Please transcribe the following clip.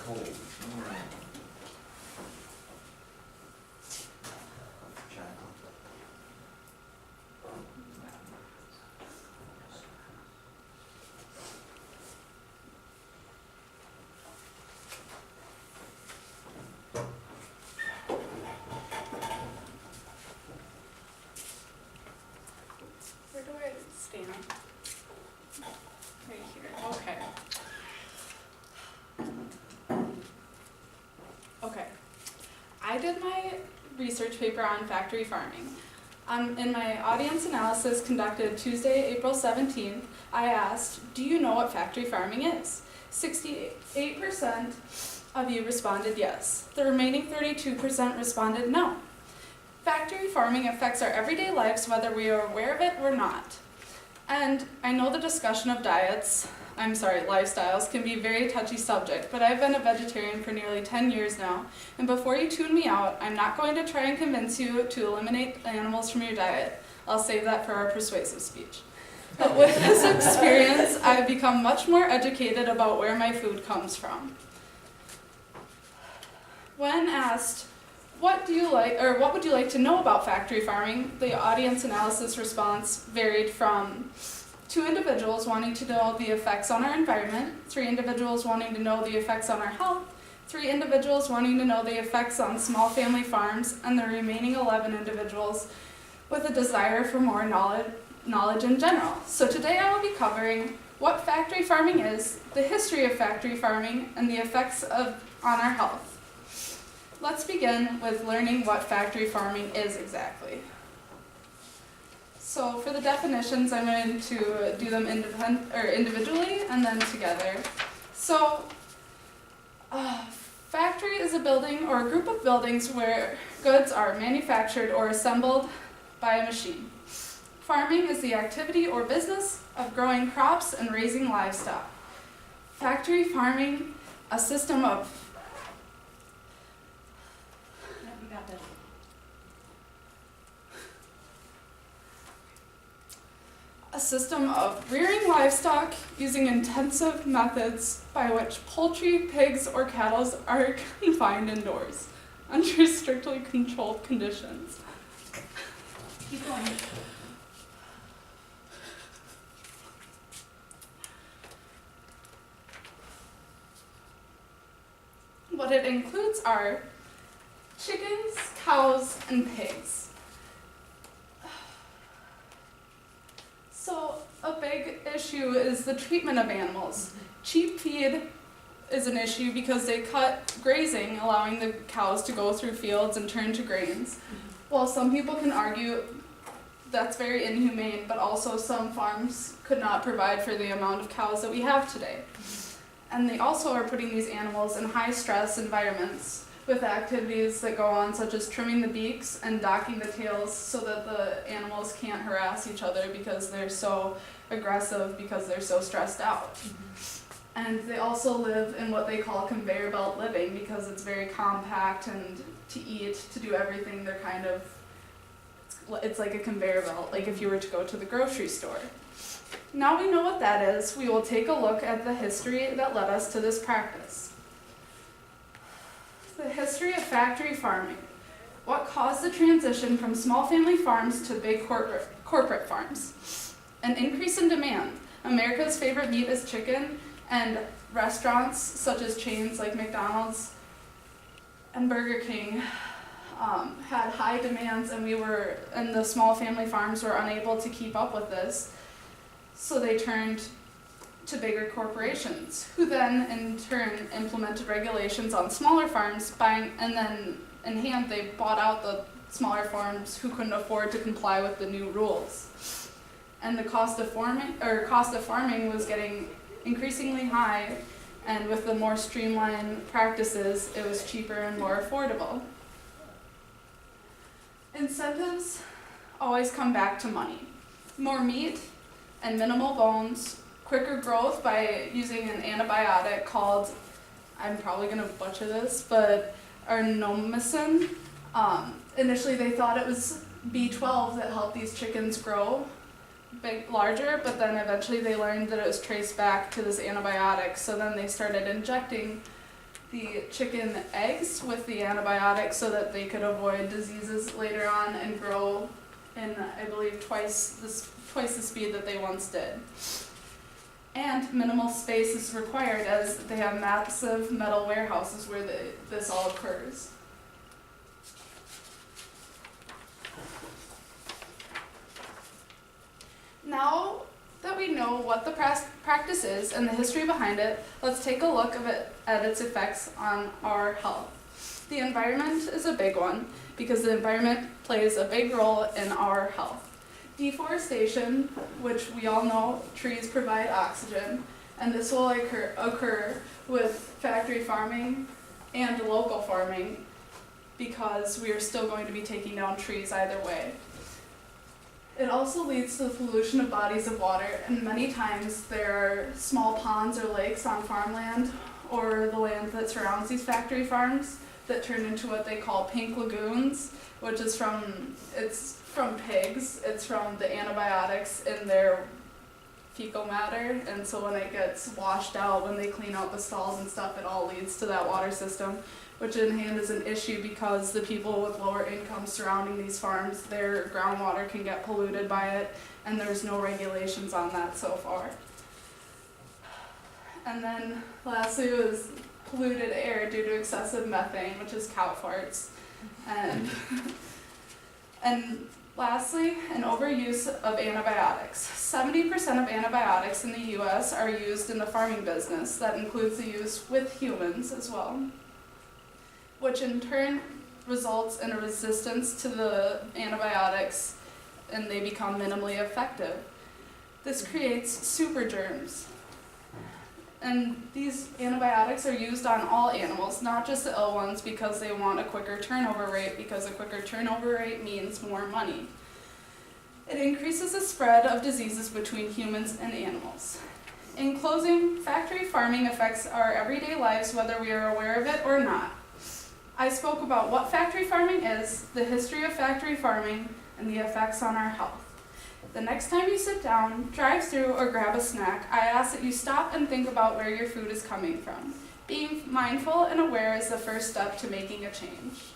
cold. Where do I stand? Right here, okay. Okay. I did my research paper on factory farming. In my audience analysis conducted Tuesday, April 17th, I asked, do you know what factory farming is? 68% of you responded yes. The remaining 32% responded no. Factory farming affects our everyday lives whether we are aware of it or not. And I know the discussion of lifestyles can be a very touchy subject, but I've been a vegetarian for nearly 10 years now, and before you tune me out, I'm not going to try and convince you to eliminate animals from your diet. I'll save that for our persuasive speech. But with this experience, I've become much more educated about where my food comes from. When asked, what would you like to know about factory farming? The audience analysis response varied from 2 individuals wanting to know the effects on our environment, 3 individuals wanting to know the effects on our health, 3 individuals wanting to know the effects on small family farms, and the remaining 11 individuals with a desire for more knowledge in general. So today I will be covering what factory farming is, the history of factory farming, and the effects on our health. Let's begin with learning what factory farming is exactly. So for the definitions, I'm going to do them individually and then together. So factory is a building or a group of buildings where goods are manufactured or assembled by a machine. Farming is the activity or business of growing crops and raising livestock. Factory farming, a system of rearing livestock using intensive methods by which poultry, pigs, or cattle are confined indoors under strictly controlled conditions. Keep going. What it includes are chickens, cows, and pigs. So a big issue is the treatment of animals. Cheap feed is an issue because they cut grazing, allowing the cows to go through fields and turn to grains. While some people can argue that's very inhumane, but also some farms could not provide for the amount of cows that we have today. And they also are putting these animals in high-stress environments with activities that go on such as trimming the beaks and docking the tails so that the animals can't harass each other because they're so aggressive, because they're so stressed out. And they also live in what they call conveyor belt living because it's very compact, and to eat, to do everything, they're it's like a conveyor belt, like if you were to go to the grocery store. Now we know what that is, we will take a look at the history that led us to this practice. The history of factory farming. What caused the transition from small family farms to big corporate farms? An increase in demand. America's favorite meat is chicken, and restaurants such as chains like McDonald's and Burger King had high demands, and the small family farms were unable to keep up with this. So they turned to bigger corporations, who then in turn implemented regulations on smaller farms, and then in hand they bought out the smaller farms who couldn't afford to comply with the new rules. And the cost of farming was getting increasingly high, and with the more streamlined practices, it was cheaper and more affordable. Incentives always come back to money. More meat and minimal bones, quicker growth by using an antibiotic called, I'm probably going to butcher this, but arnomycin. Initially they thought it was B12 that helped these chickens grow larger, but then eventually they learned that it was traced back to this antibiotic, so then they started injecting the chicken eggs with the antibiotics so that they could avoid diseases later on and grow in, I believe, twice the speed that they once did. And minimal space is required as they have massive metal warehouses where this all occurs. Now that we know what the practice is and the history behind it, let's take a look at its effects on our health. The environment is a big one because the environment plays a big role in our health. Deforestation, which we all know trees provide oxygen, and this will occur with factory farming and local farming because we are still going to be taking down trees either way. It also leads to the pollution of bodies of water, and many times there are small ponds or lakes on farmland or the land that surrounds these factory farms that turn into what they call pink lagoons, which is from pigs. It's from the antibiotics in their fecal matter, and so when it gets washed out, when they clean out the stalls and stuff, it all leads to that water system, which in hand is an issue because the people with lower incomes surrounding these farms, their groundwater can get polluted by it, and there's no regulations on that so far. And then lastly was polluted air due to excessive methane, which is cow farts. And lastly, an overuse of antibiotics. 70% of antibiotics in the US are used in the farming business. That includes the use with humans as well, which in turn results in a resistance to the antibiotics and they become minimally effective. This creates super germs. And these antibiotics are used on all animals, not just the ill ones, because they want a quicker turnover rate, because a quicker turnover rate means more money. It increases the spread of diseases between humans and animals. In closing, factory farming affects our everyday lives whether we are aware of it or not. I spoke about what factory farming is, the history of factory farming, and the effects on our health. The next time you sit down, drive through, or grab a snack, I ask that you stop and think about where your food is coming from. Being mindful and aware is the first step to making a change.